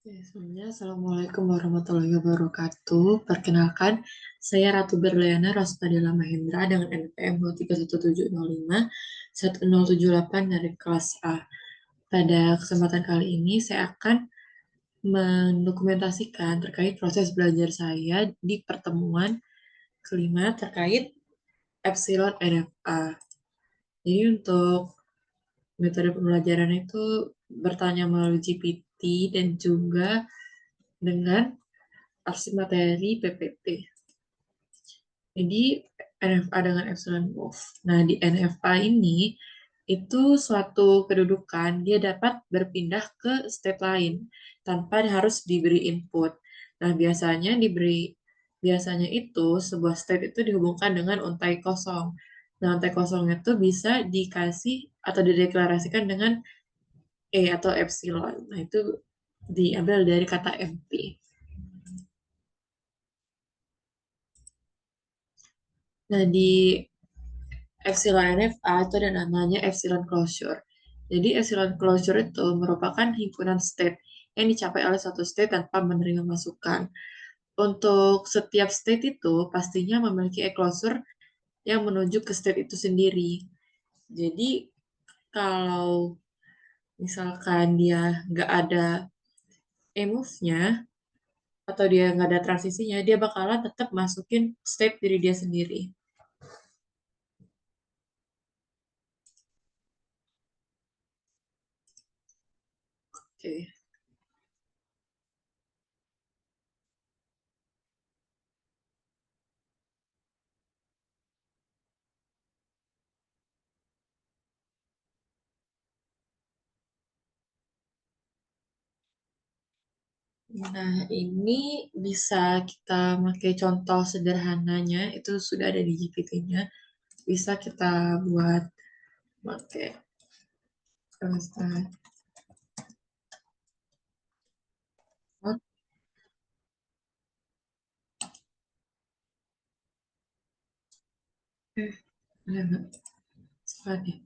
Ya, sebelumnya, Assalamualaikum warahmatullahi wabarakatuh. Perkenalkan, saya Ratu Berliana Rospadilla Mahendra dengan NPM 231705178 dari kelas A. Pada kesempatan kali ini, saya akan mendokumentasikan terkait proses belajar saya di pertemuan kelima terkait Epsilon NFA. Jadi untuk metode pembelajaran itu bertanya melalui GPT dan juga dengan arsip materi PPT. Jadi NFA dengan epsilon wolf. Nah, di NFA ini itu suatu kedudukan dia dapat berpindah ke state lain tanpa harus diberi input. Nah, biasanya itu sebuah state itu dihubungkan dengan untai kosong. Nah, untai kosong itu bisa dikasih atau dideklarasikan dengan atau epsilon. Nah, itu diambil dari kata MP. Nah, di Epsilon NFA itu ada namanya epsilon closure. Jadi epsilon closure itu merupakan himpunan state yang dicapai oleh suatu state tanpa menerima masukan. Untuk setiap state itu pastinya memiliki closure yang menuju ke state itu sendiri. Jadi kalau misalkan dia nggak ada move-nya atau dia nggak ada transisinya, dia bakalan tetap masukin state diri dia sendiri. Oke. Nah, ini bisa kita pakai contoh sederhananya, itu sudah ada di GPT-nya. Bisa kita buat pakai Oke, ada nggak? Salah deh.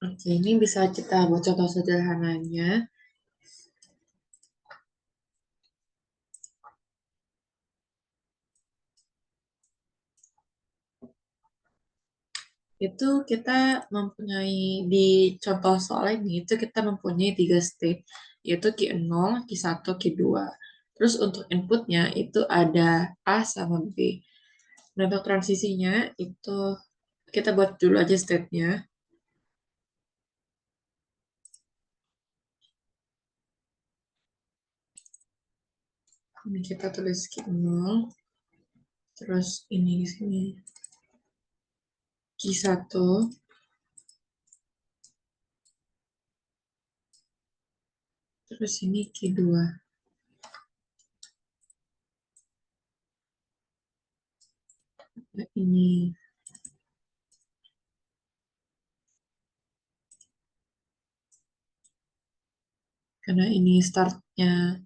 Oke, ini bisa kita buat contoh sederhananya. Itu kita mempunyai di contoh soal ini itu kita mempunyai tiga state, yaitu Q0, Q1, Q2. Terus untuk inputnya itu ada A sama B. Nah, untuk transisinya itu kita buat dulu aja state-nya. Ini kita tulis Q0, terus ini di sini Q1, terus ini Q2. Nah, ini karena ini startnya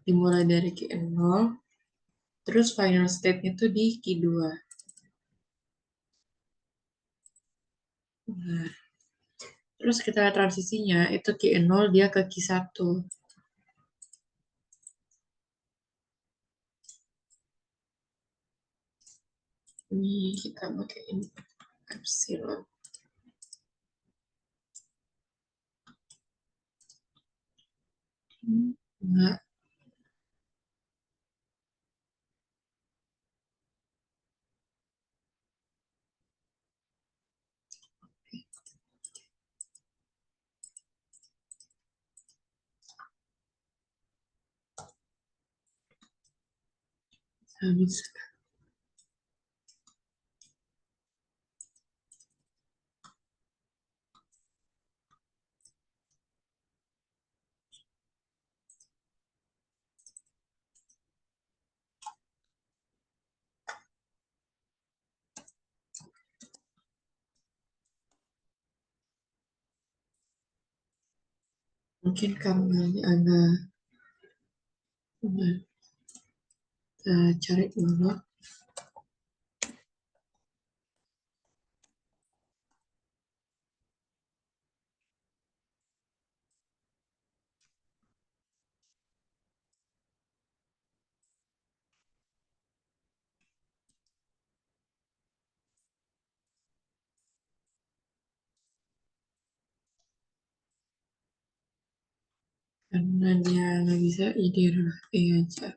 dimulai dari Q0, terus final state-nya itu di Q2. Nah, terus kita lihat transisinya, itu Q0 dia ke Q1. Ini kita pakai ini epsilon. Enggak, habis. Mungkin kameranya agak, kita cari dulu. Karena dia nggak bisa ide aja.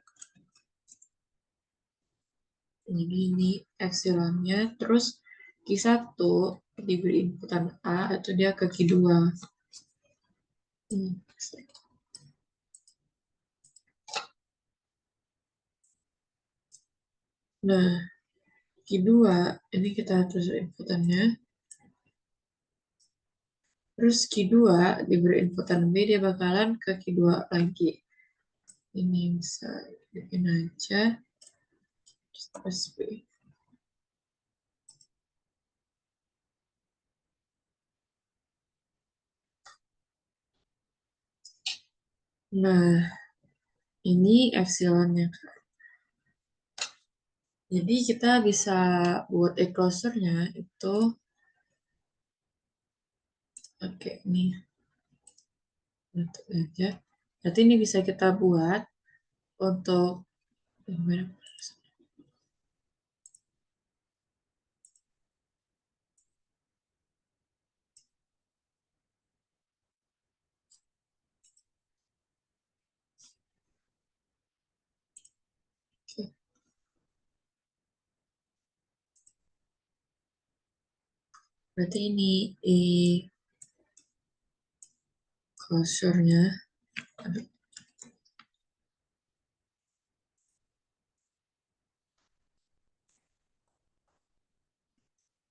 Jadi ini epsilonnya, terus Q1 diberi inputan A, atau dia ke Q2. Hmm. Nah, Q2, ini kita tulis inputannya. Terus Q2 diberi inputan B, dia bakalan ke Q2 lagi. Ini bisa bikin aja. Terus B. Nah, ini epsilonnya. Jadi kita bisa buat enclosure-nya itu, oke, nih, untuk aja. Berarti ini bisa kita buat untuk gimana? Oke. Berarti ini closure-nya.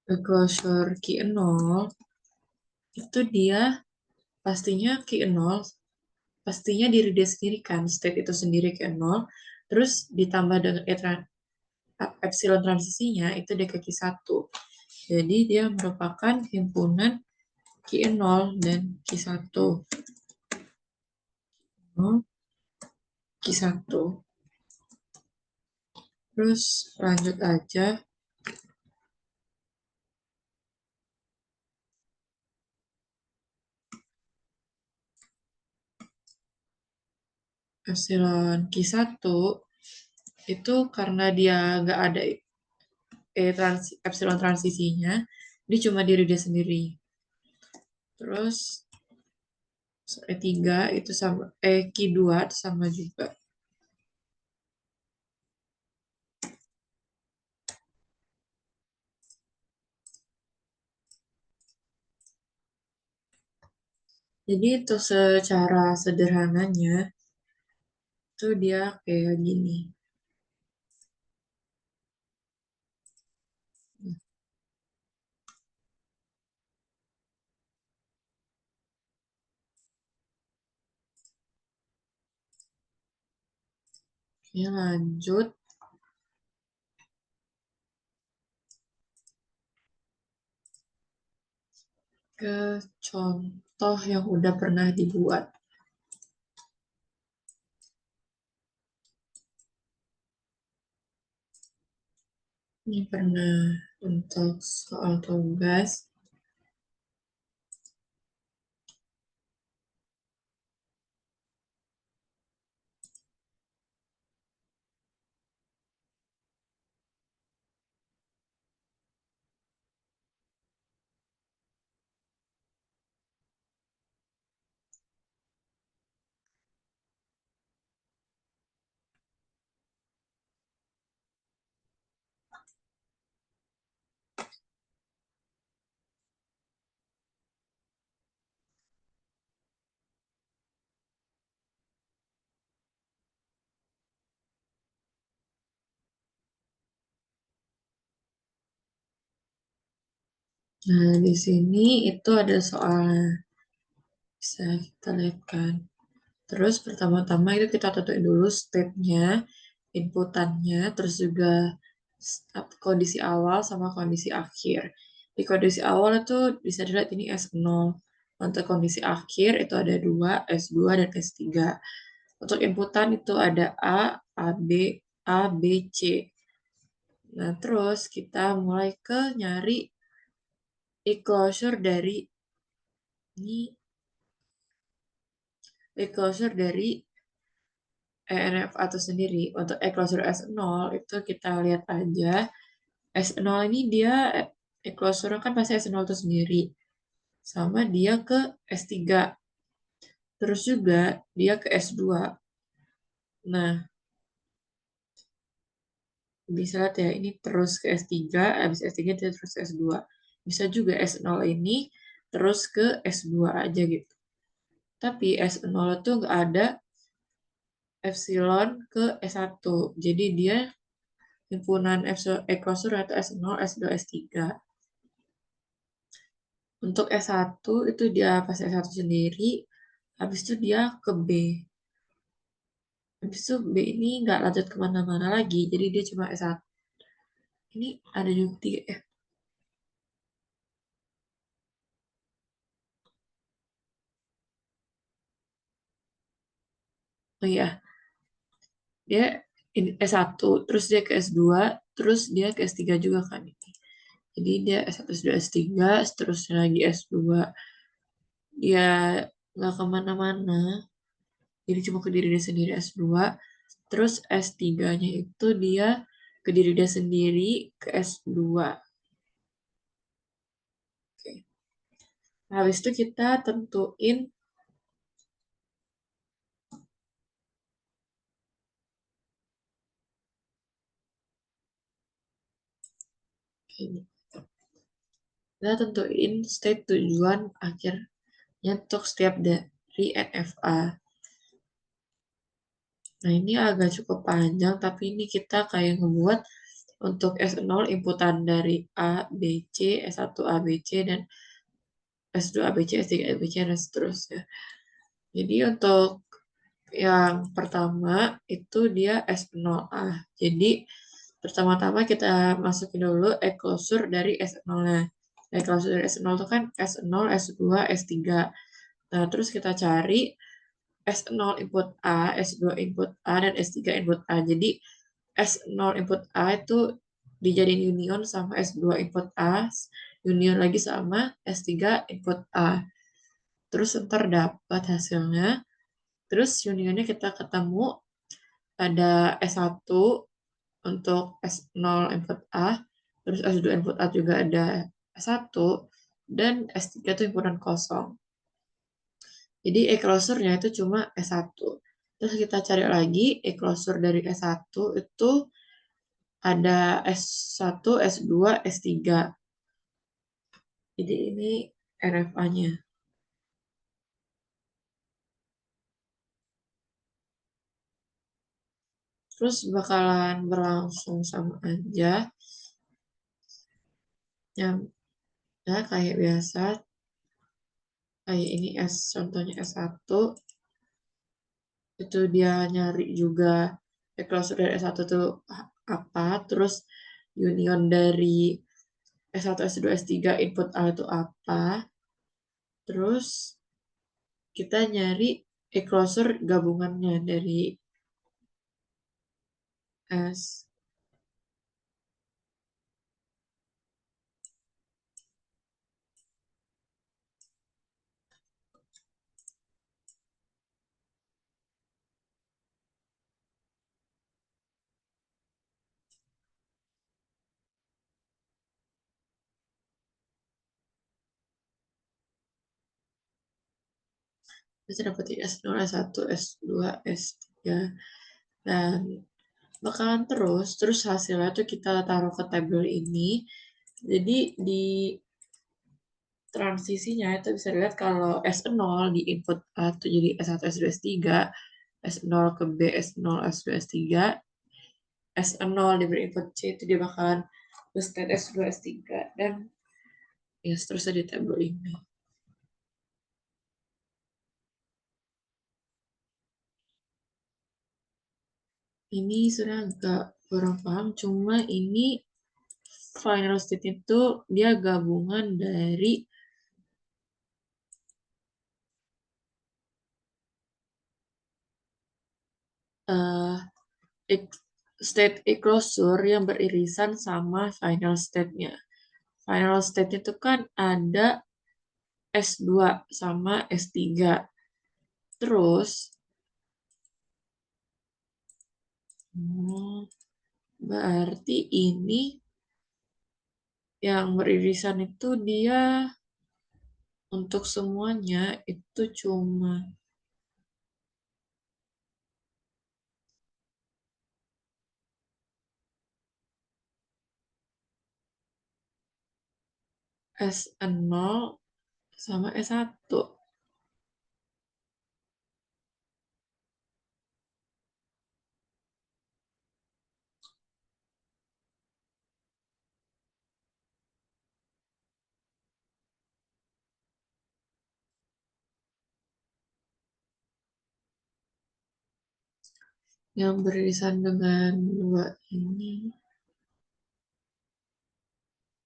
Closure Q0 itu dia pastinya Q0, pastinya diri dia sendiri kan, state itu sendiri Q0, terus ditambah dengan epsilon transisinya itu dia ke Q1. Jadi dia merupakan himpunan Q0 dan Q1. Q1. Terus lanjut aja. Epsilon Q1 itu karena dia nggak ada epsilon transisinya, dia cuma diri dia sendiri. Terus E3 itu sama, Q2 itu sama juga. Jadi itu secara sederhananya itu dia kayak gini. Ini lanjut ke contoh yang udah pernah dibuat. Ini pernah untuk soal tugas. Nah, di sini itu ada soalnya. Bisa kita lihat kan. Terus pertama-tama itu kita tentuin dulu state-nya, inputannya, terus juga kondisi awal sama kondisi akhir. Di kondisi awal itu bisa dilihat ini S0. Untuk kondisi akhir itu ada 2, S2, dan S3. Untuk inputan itu ada A, B, C. Nah, terus kita mulai ke nyari enclosure dari ini, enclosure dari ENF atau sendiri. Untuk enclosure S0 itu kita lihat aja. S0 ini dia enclosure kan pasti S0 itu sendiri. Sama dia ke S3. Terus juga dia ke S2. Nah, bisa lihat ya, ini terus ke S3, habis S3 dia terus ke S2. Bisa juga S0 ini terus ke S2 aja gitu. Tapi S0 itu nggak ada epsilon ke S1. Jadi dia himpunan enclosure atau S0, S2, S3. Untuk S1 itu dia pas S1 sendiri, habis itu dia ke B. Habis itu B ini nggak lanjut kemana-mana lagi, jadi dia cuma S1. Ini ada juga 3 ya. Oh iya, dia S1, terus dia ke S2, terus dia ke S3 juga kan ini. Jadi dia S1, S2, S3, seterusnya lagi S2. Dia nggak kemana-mana, jadi cuma ke diri dia sendiri S2. Terus S3-nya itu dia ke diri dia sendiri ke S2. Oke. Nah, habis itu kita tentuin ini. Kita tentuin state tujuan akhirnya untuk setiap dari NFA. Nah, ini agak cukup panjang, tapi ini kita kayak ngebuat untuk S0 inputan dari A, B, C, S1 A, B, C, dan S2 A, B, C, S3 A, B, C, dan seterusnya. Jadi untuk yang pertama itu dia S0A. Jadi pertama-tama kita masukin dulu enclosure dari S0-nya. Enclosure dari S0 itu kan S0, S2, S3. Nah, terus kita cari S0 input A, S2 input A, dan S3 input A. Jadi S0 input A itu dijadiin union sama S2 input A, union lagi sama S3 input A. Terus ntar dapat hasilnya. Terus unionnya kita ketemu ada S1 untuk S0 input A, terus S2 input A juga ada S1, dan S3 itu inputan kosong. Jadi e-closure-nya itu cuma S1. Terus kita cari lagi e-closure dari S1 itu ada S1, S2, S3. Jadi ini RFA-nya. Terus bakalan berlangsung sama aja. Yang ya kayak biasa, kayak ini contohnya S1, itu dia nyari juga enclosure dari S1 itu apa, terus union dari S1, S2, S3 input A itu apa, terus kita nyari enclosure gabungannya dari S. Kita dapat S0, S1, S2, S3, dan bakalan terus hasilnya tuh kita taruh ke tabel ini. Jadi di transisinya itu bisa dilihat kalau S0 di input A itu jadi S1, S2, S3, S0 ke B, S0, S2, S3, S0 diberi input C itu dia bakalan ke state S2, S3, dan ya seterusnya di tabel ini. Ini sudah agak kurang paham, cuma ini final state itu dia gabungan dari uh, state closure yang beririsan sama final state-nya. Final state itu kan ada S2 sama S3. Terus, berarti ini yang beririsan itu dia untuk semuanya itu cuma S0 sama S1. Yang beririsan dengan dua ini,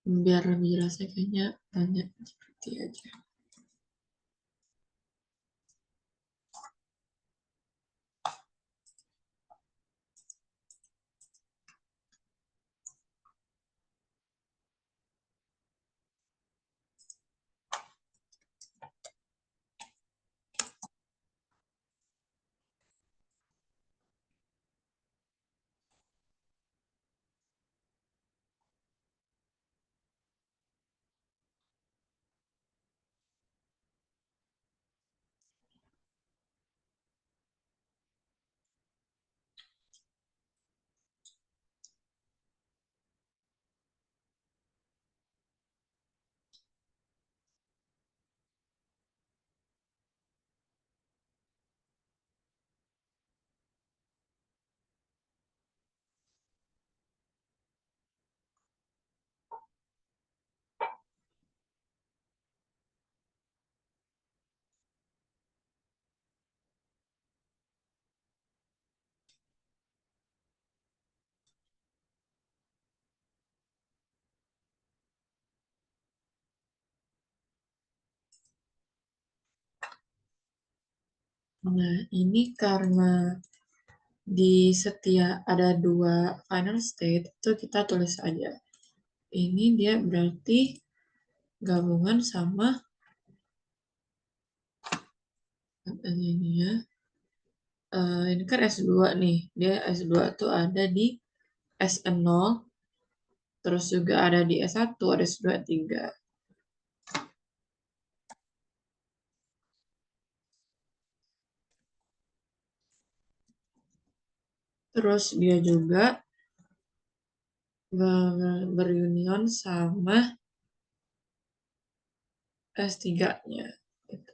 biar lebih jelasnya kayaknya tanya seperti aja. Nah, ini karena di setiap ada dua final state, itu kita tulis aja. Ini dia berarti gabungan sama ini ya. Ini kan S2 nih. Dia S2 tuh ada di S0, terus juga ada di S1, ada S2, 3. Terus dia juga berunion sama S3-nya.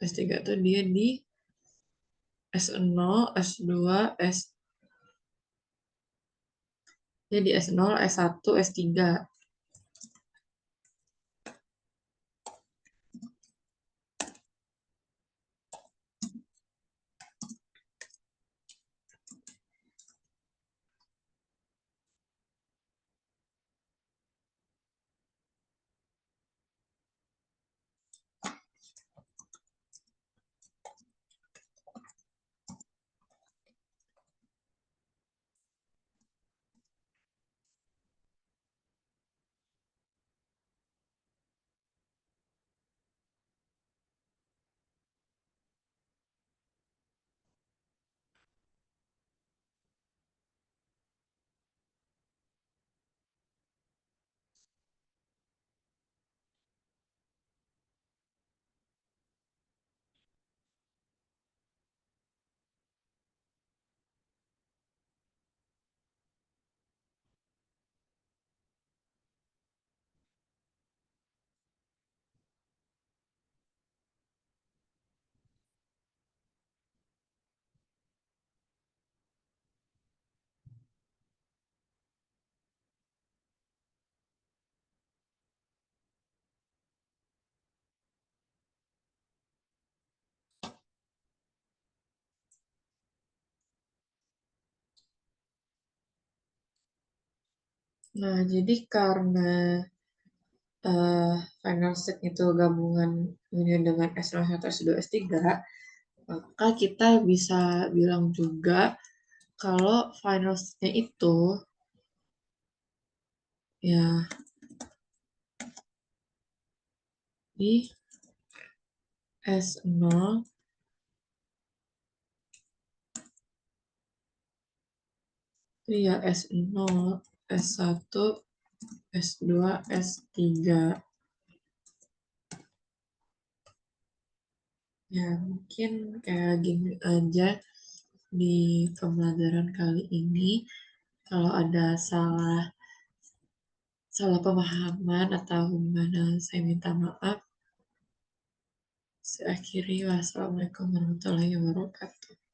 S3 tuh dia di S0, S2, dia di S0, S1, S3. Nah, jadi karena final state itu gabungan union dengan S1, S2, S3, maka kita bisa bilang juga Kalau final state-nya itu ya di S0, itu ya S0, S1, S2, S3. Ya, mungkin kayak gini aja di pembelajaran kali ini. Kalau ada salah salah pemahaman atau gimana, saya minta maaf. Saya akhiri. Wassalamualaikum warahmatullahi wabarakatuh.